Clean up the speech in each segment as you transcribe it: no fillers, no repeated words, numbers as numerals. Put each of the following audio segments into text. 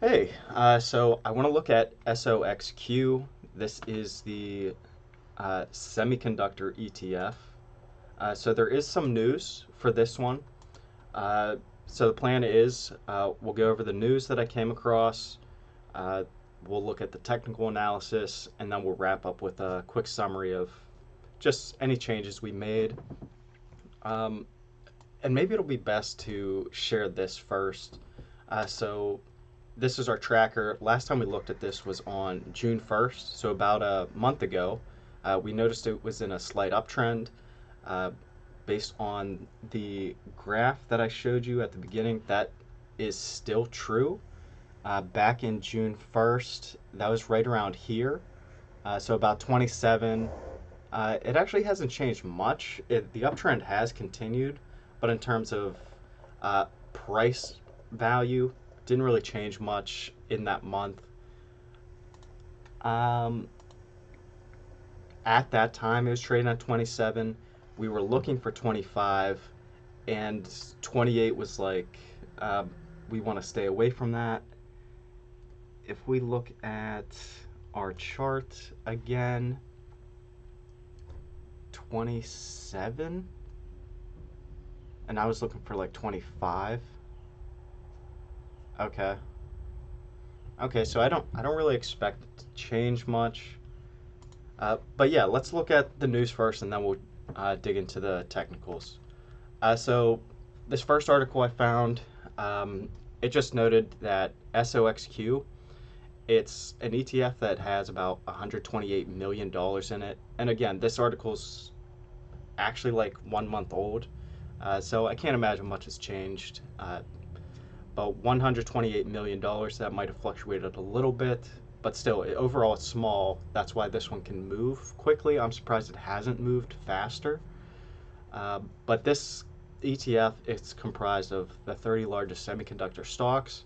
Hey, so I want to look at SOXQ. This is the semiconductor ETF. So there is some news for this one. Uh, so the plan is we'll go over the news that I came across. Uh, we'll look at the technical analysis, and then we'll wrap up with a quick summary of just any changes we made. Um, and maybe it'll be best to share this first. So this is our tracker. Last time we looked at this was on June 1st, so about a month ago. We noticed it was in a slight uptrend uh, based on the graph that I showed you at the beginning. That is still true. Back in June 1st, that was right around here, so about 27. It actually hasn't changed much. The uptrend has continued, but in terms of price value, didn't really change much in that month. Um, at that time, it was trading at 27. We were looking for 25, and 28 was like, we want to stay away from that. If we look at our chart again, 27, and I was looking for like 25. Okay. Okay, so I don't really expect it to change much. But yeah, let's look at the news first, and then we'll dig into the technicals. So this first article I found, it just noted that SOXQ, it's an ETF that has about $128 million in it. And again, this article's actually like 1 month old, so I can't imagine much has changed. About $128 million, that might have fluctuated a little bit, but still, overall it's small. That's why this one can move quickly. I'm surprised it hasn't moved faster. But this ETF, it's comprised of the 30 largest semiconductor stocks.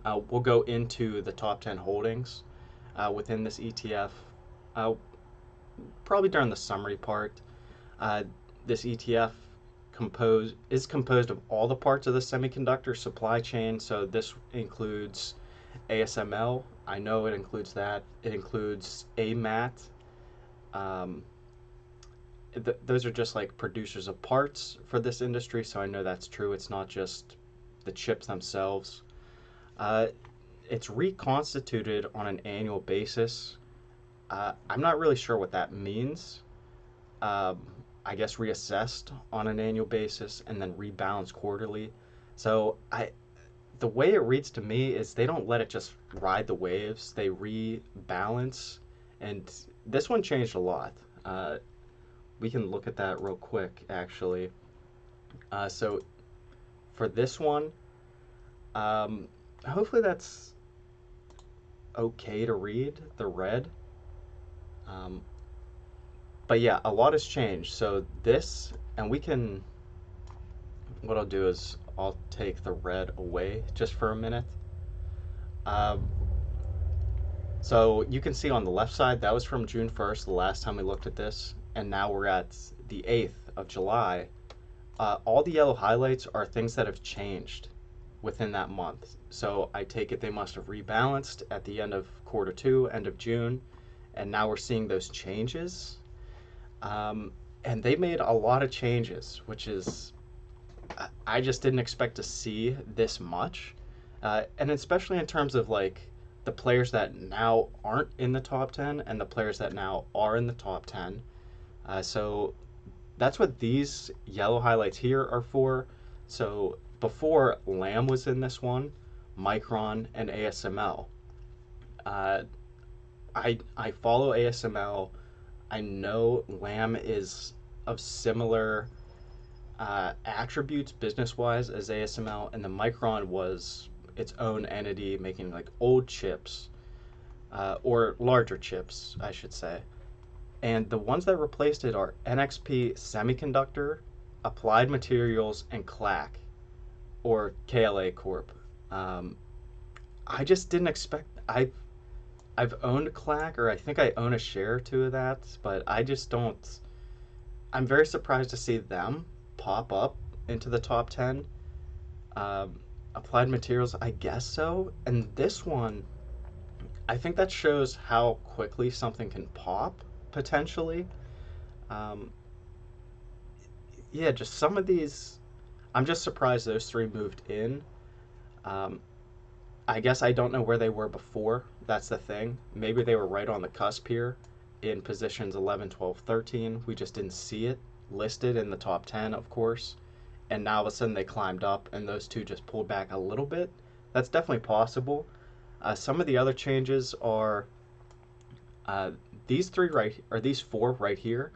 We'll go into the top 10 holdings within this ETF probably during the summary part. Uh, this ETF is composed of all the parts of the semiconductor supply chain. So this includes ASML. I know it includes that. It includes AMAT. Um, those are just like producers of parts for this industry. So I know that's true. It's not just the chips themselves. Uh, it's reconstituted on an annual basis. I'm not really sure what that means. Um, I guess reassessed on an annual basis and then rebalanced quarterly. So the way it reads to me is they don't let it just ride the waves. They rebalance, and this one changed a lot. We can look at that real quick, actually. So for this one, um, hopefully that's okay to read the red. Um, but yeah, a lot has changed. So this, and we can, what I'll do is I'll take the red away just for a minute. Um, so you can see on the left side, that was from June 1st, the last time we looked at this. And now we're at the 8th of July. All the yellow highlights are things that have changed within that month. So I take it they must have rebalanced at the end of quarter two, end of June. And now we're seeing those changes. Um, and they made a lot of changes, which is, I just didn't expect to see this much. And especially in terms of like the players that now aren't in the top 10 and the players that now are in the top 10. So that's what these yellow highlights here are for. So before, Lam was in this one, Micron, and ASML. Uh, I follow ASML. I know Lam is of similar attributes business wise as ASML, and the Micron was its own entity making like old chips or larger chips, I should say. And the ones that replaced it are NXP Semiconductor, Applied Materials, and CLAC or KLA Corp. Um, I just didn't expect. I've owned CLAC, or I think I own a share or two of that, but I just don't. I'm very surprised to see them pop up into the top 10. Um, Applied Materials, I guess so. And this one, I think that shows how quickly something can pop potentially. Um, yeah, just some of these. I'm just surprised those three moved in. Um, I guess I don't know where they were before. That's the thing. Maybe they were right on the cusp here in positions 11, 12, 13. We just didn't see it listed in the top 10, of course. And now all of a sudden they climbed up and those two just pulled back a little bit. That's definitely possible. Some of the other changes are uh, these three right, or these four right here.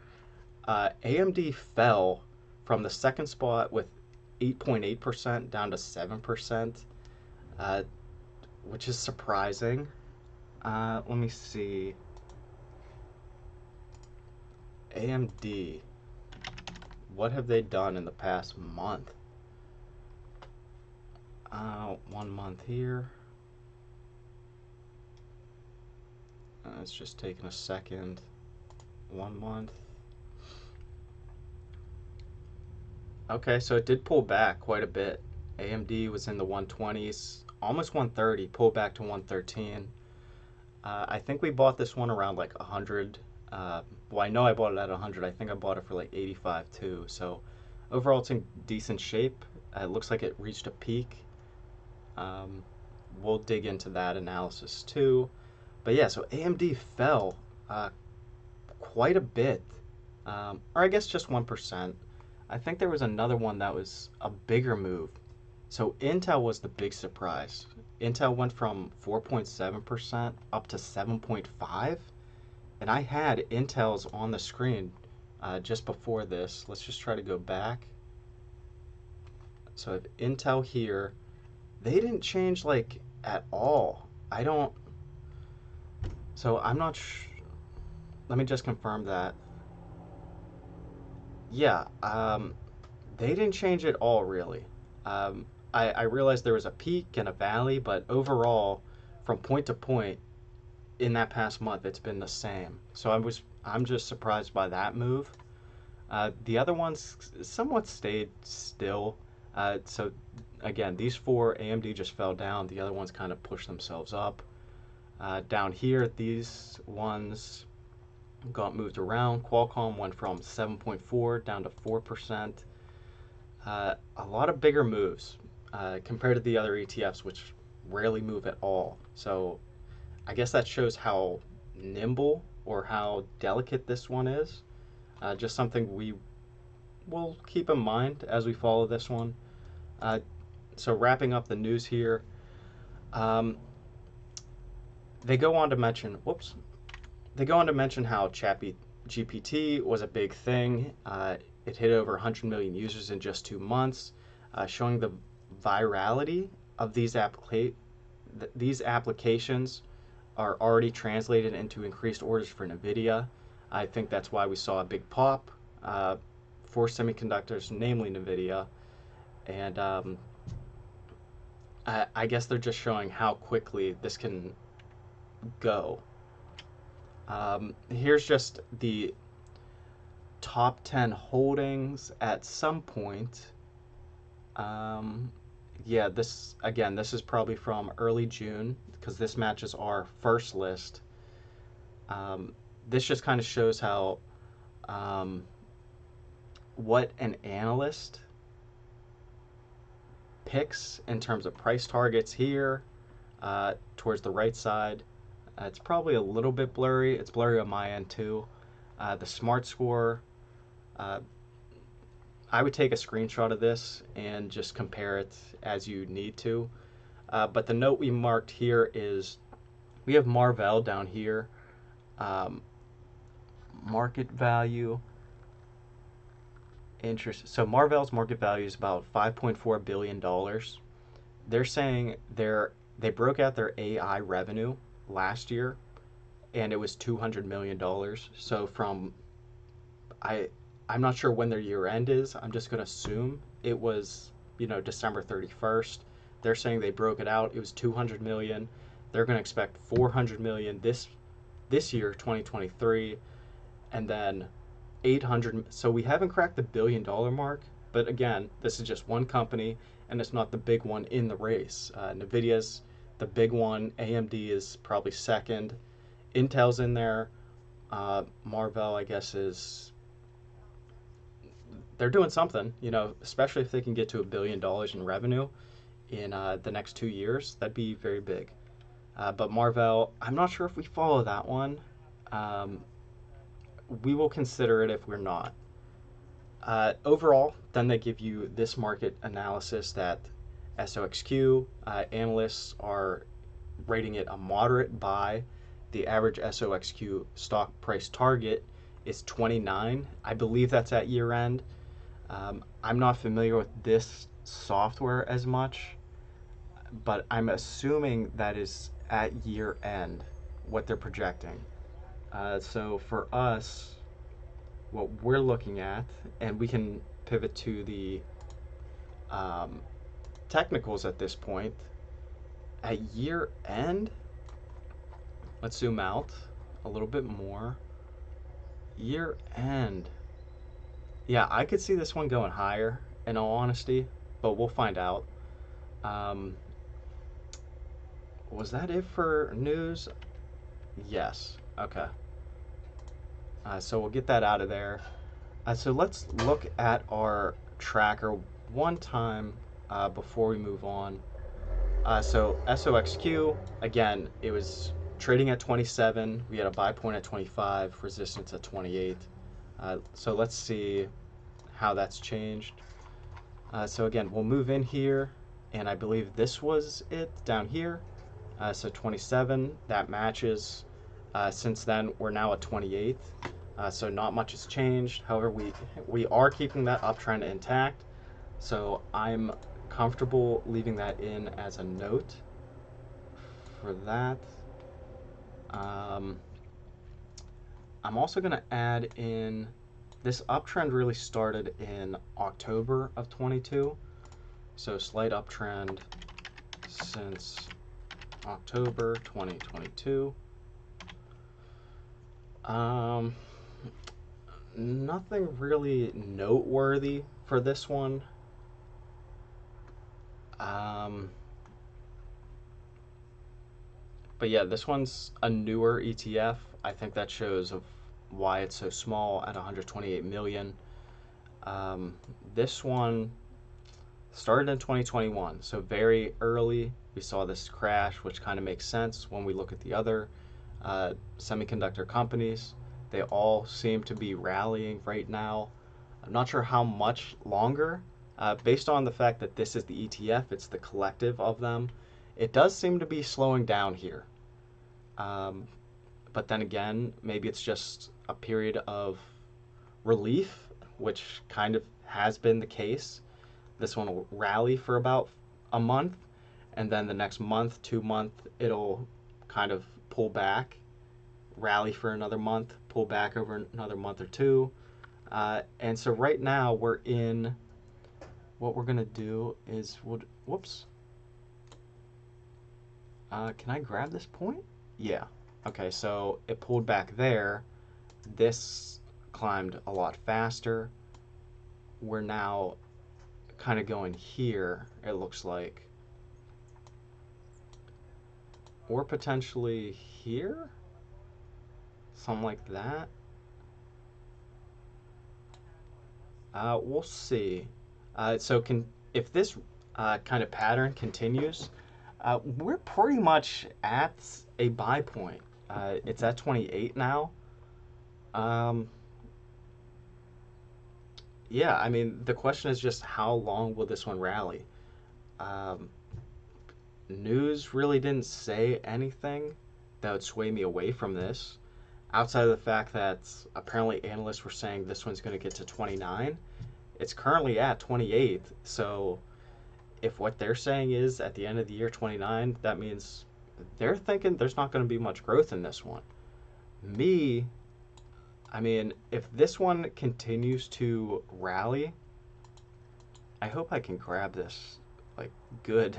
AMD fell from the second spot with 8.8% down to 7%, uh, which is surprising. Let me see. AMD, what have they done in the past month? 1 month here. It's just taking a second. 1 month. Okay, so it did pull back quite a bit. AMD was in the 120s, almost 130, pulled back to 113. I think we bought this one around like 100. Well, I know I bought it at 100. I think I bought it for like 85 too. So overall, it's in decent shape. It looks like it reached a peak. Um, we'll dig into that analysis too. But yeah, so AMD fell quite a bit, or I guess just 1%. I think there was another one that was a bigger move. So Intel was the big surprise. Intel went from 4.7% up to 7.5, and I had Intel's on the screen just before this. Let's just try to go back. So if Intel here, they didn't change like at all. I don't. So I'm not. Let me just confirm that. Yeah, they didn't change at all, really. I realized there was a peak and a valley, but overall, from point to point in that past month, it's been the same. So I'm just surprised by that move. The other ones somewhat stayed still. So again, these four AMD just fell down. The other ones kind of pushed themselves up. Down here, these ones got moved around. Qualcomm went from 7.4 down to 4%. A lot of bigger moves compared to the other ETFs, which rarely move at all. So I guess that shows how nimble or how delicate this one is. Just something we will keep in mind as we follow this one. Uh, so wrapping up the news here, um, they go on to mention, whoops, they go on to mention how Chappy GPT was a big thing. It hit over 100 million users in just 2 months, showing the virality of these applications are already translated into increased orders for NVIDIA. I think that's why we saw a big pop for semiconductors, namely NVIDIA. And I guess they're just showing how quickly this can go. Here's just the top 10 holdings at some point. Yeah, this is probably from early June because this matches our first list. This just kind of shows how what an analyst picks in terms of price targets here towards the right side. It's probably a little bit blurry. It's blurry on my end too. The smart score, uh, I would take a screenshot of this and just compare it as you need to. But the note we marked here is we have Marvell down here. Um, Market value. Interest. So Marvell's market value is about $5.4 billion. They're saying they broke out their AI revenue last year, and it was $200 million. So I'm not sure when their year end is. I'm just going to assume it was, December 31st. They're saying they broke it out. It was 200 million. They're going to expect 400 million this year, 2023, and then 800. So we haven't cracked the $1 billion mark, but again, this is just one company, and it's not the big one in the race. Nvidia's the big one. AMD is probably second. Intel's in there. Marvell, I guess, is they're doing something. Especially if they can get to $1 billion in revenue in the next 2 years, that'd be very big. But Marvell, I'm not sure if we follow that one. Um, we will consider it if we're not. Overall, then they give you this market analysis that SOXQ analysts are rating it a moderate buy. The average SOXQ stock price target is 29. I believe that's at year end. I'm not familiar with this software as much, but I'm assuming that is at year end what they're projecting. So for us, what we're looking at, and we can pivot to the technicals at this point. At year end, let's zoom out a little bit more. Year end. Yeah, I could see this one going higher, in all honesty, but we'll find out. Um, was that it for news? Yes. Okay. So we'll get that out of there. So let's look at our tracker one time before we move on. So SOXQ, again, it was trading at 27. We had a buy point at 25, resistance at 28. So let's see how that's changed. So again, we'll move in here, and I believe this was it down here. So 27, that matches. Since then, we're now at 28. So not much has changed. However, we are keeping that uptrend intact. So I'm comfortable leaving that in as a note for that. I'm also going to add in, this uptrend really started in October of 22. So slight uptrend since October 2022. Nothing really noteworthy for this one. But yeah, this one's a newer ETF. I think that shows of why it's so small at 128 million. This one started in 2021, so very early. We saw this crash, which kind of makes sense when we look at the other semiconductor companies. They all seem to be rallying right now. I'm not sure how much longer. Based on the fact that this is the ETF, it's the collective of them, it does seem to be slowing down here. But then again, maybe it's just a period of relief, which kind of has been the case. This one will rally for about a month, and then the next month, 2 month, it'll kind of pull back, rally for another month, pull back over another month or two. And so right now we're in, what we're gonna do is, whoops. Can I grab this point? Yeah. Okay, so it pulled back there. This climbed a lot faster. We're now kind of going here, it looks like. Or potentially here? Something like that. We'll see. So if this kind of pattern continues, we're pretty much at a buy point. It's at 28 now. Yeah, I mean, the question is just how long will this one rally? News really didn't say anything that would sway me away from this, outside of the fact that apparently analysts were saying this one's going to get to 29. It's currently at 28, so if what they're saying is at the end of the year 29, that means they're thinking there's not going to be much growth in this one. I mean, if this one continues to rally, I hope I can grab this like good.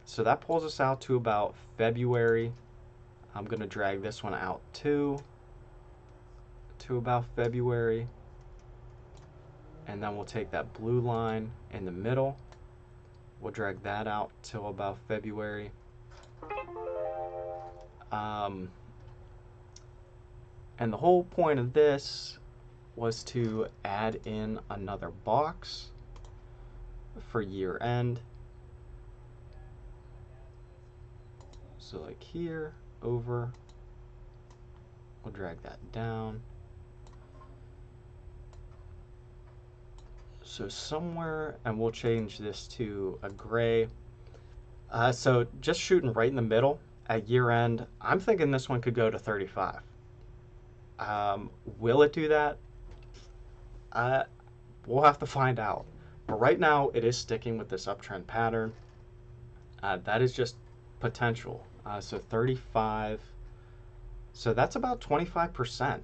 So that pulls us out to about February. I'm going to drag this one out to about February. and then we'll take that blue line in the middle. We'll drag that out till about February. And the whole point of this was to add in another box for year end. So like here, over, we'll drag that down. So somewhere, and we'll change this to a gray. So just shooting right in the middle at year end, I'm thinking this one could go to 35. Will it do that? We'll have to find out. But right now, it is sticking with this uptrend pattern. That is just potential. So 35. So that's about 25%.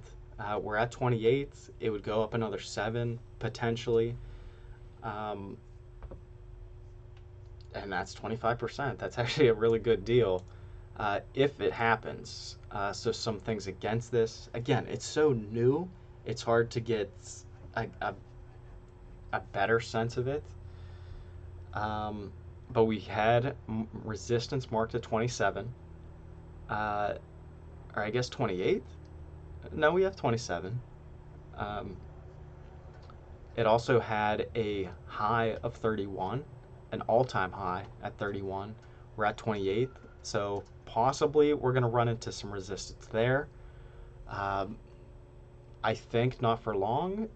We're at 28. It would go up another 7 potentially. And that's 25%. That's actually a really good deal if it happens. So some things against this. Again, it's so new, it's hard to get a better sense of it. But we had resistance marked at 27. Or I guess 28? No, we have 27. It also had a high of 31, an all-time high at 31. We're at 28, so possibly we're going to run into some resistance there. I think not for long.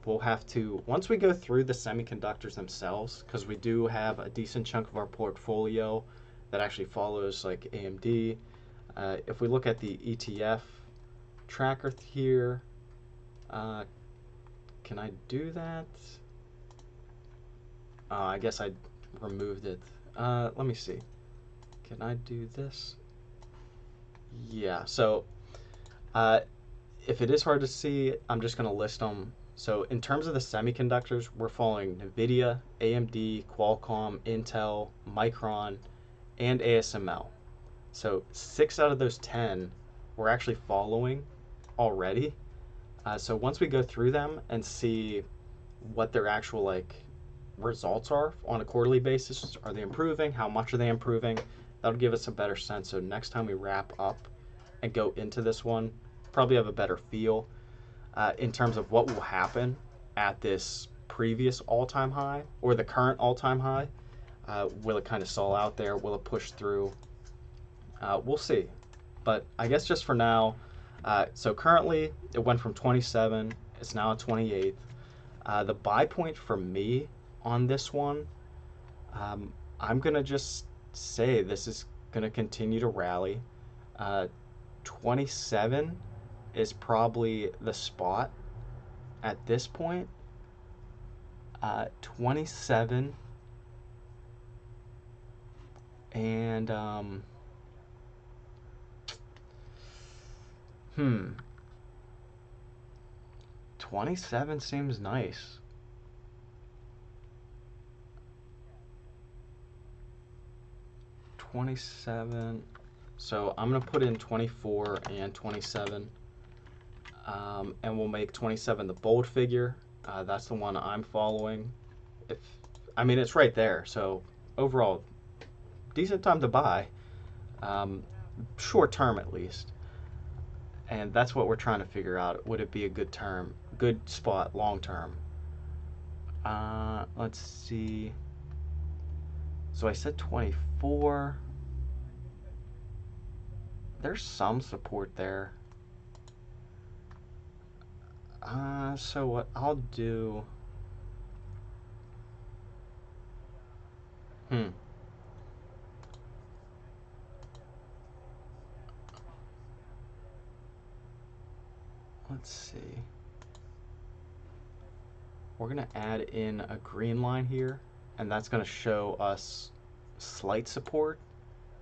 We'll have to, once we go through the semiconductors themselves, because we do have a decent chunk of our portfolio that actually follows like AMD. If we look at the ETF tracker here, can I do that? I guess I removed it. Let me see. Can I do this? Yeah, so if it is hard to see, I'm just going to list them. So in terms of the semiconductors, we're following NVIDIA, AMD, Qualcomm, Intel, Micron, and ASML. So 6 out of those 10 we're actually following already. So once we go through them and see what their actual like results are on a quarterly basis, are they improving? How much are they improving? That'll give us a better sense. So next time we wrap up and go into this one, probably have a better feel in terms of what will happen at this previous all-time high or the current all-time high. Will it kind of stall out there? Will it push through? We'll see. But I guess just for now, so currently it went from 27, it's now at 28. The buy point for me on this one, I'm going to just say this is going to continue to rally. 27 is probably the spot at this point. 27 and 27 seems nice. $27. So I'm gonna put in 24 and 27, and we'll make 27 the bold figure. That's the one I'm following. I mean, it's right there. So overall, decent time to buy, short term at least. And that's what we're trying to figure out. Would it be a good term, good spot long term? Let's see. So I said 24. There's some support there. So what I'll do. Let's see. We're going to add in a green line here, and that's going to show us slight support.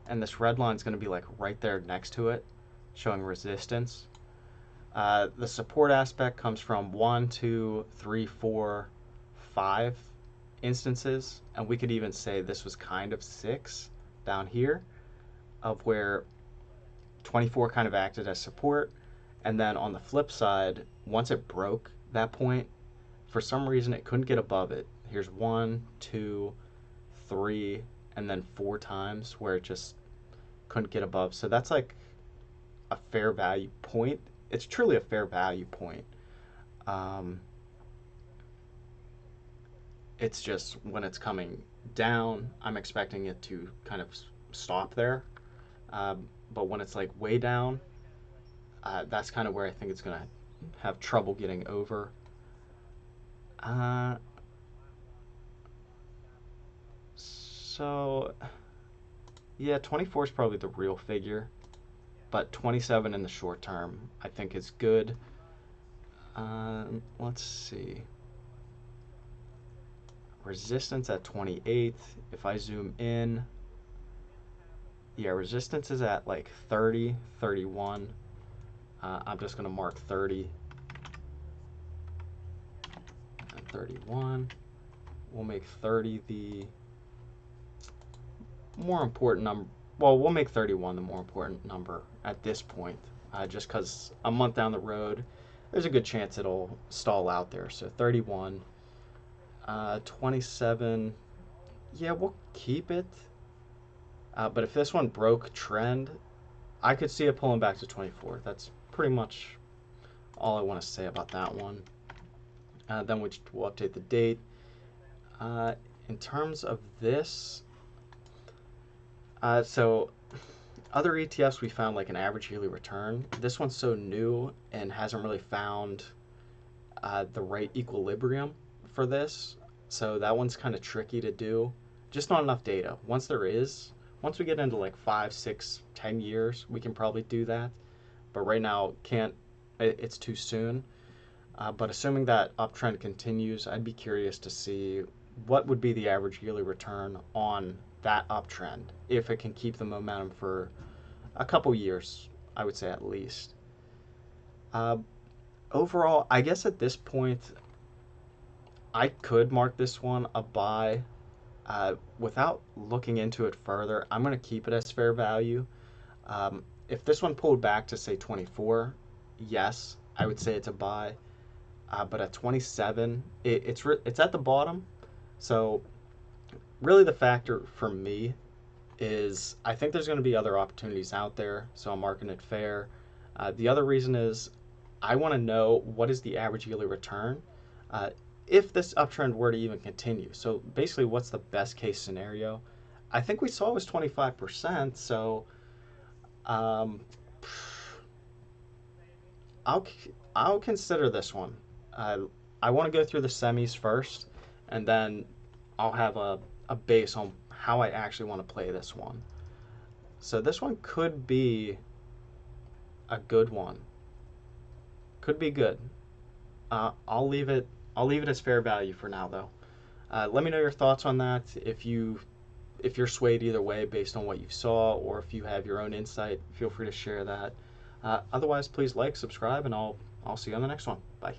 And this red line is going to be like right there next to it, showing resistance. The support aspect comes from 1, 2, 3, 4, 5 instances, and we could even say this was kind of 6 down here, of where 24 kind of acted as support. And then on the flip side, once it broke that point, for some reason it couldn't get above it. Here's 1, 2, 3, and then 4 times where it just couldn't get above. So that's like a fair value point. It's truly a fair value point. Um, it's just when it's coming down, I'm expecting it to kind of stop there. But when it's like way down, that's kind of where I think it's going to have trouble getting over. Uh, so, yeah, 24 is probably the real figure, but 27 in the short term I think is good. Let's see. Resistance at 28. If I zoom in, yeah, resistance is at like 30, 31. I'm just going to mark 30 and 31. We'll make 30 the more important number. Well, we'll make 31 the more important number at this point, just because a month down the road, there's a good chance it'll stall out there. So 31, 27, yeah, we'll keep it. But if this one broke trend, I could see it pulling back to 24. That's pretty much all I want to say about that one. Then we'll update the date. In terms of this, so other ETFs we found like an average yearly return. This one's so new and hasn't really found the right equilibrium for this. So that one's kind of tricky to do. Just not enough data. Once we get into like 5, 6, 10 years, we can probably do that. But right now, it's too soon. But assuming that uptrend continues, I'd be curious to see what would be the average yearly return on that uptrend if it can keep the momentum for a couple years, I would say at least. Overall, I guess at this point, I could mark this one a buy. Without looking into it further, I'm going to keep it as fair value. If this one pulled back to say 24, yes, I would say it's a buy. But at 27, it's at the bottom. So really the factor for me is I think there's going to be other opportunities out there, so I'm marking it fair. The other reason is I want to know what is the average yearly return if this uptrend were to even continue. So basically, what's the best case scenario? I think we saw it was 25%, so I'll consider this one. I want to go through the semis first, and then I'll have a base on how I actually want to play this one. So this one could be a good one. Could be good. I'll leave it as fair value for now, though. Let me know your thoughts on that. If you're swayed either way based on what you saw, or if you have your own insight, feel free to share that. Otherwise, please like, subscribe, and I'll see you on the next one. Bye.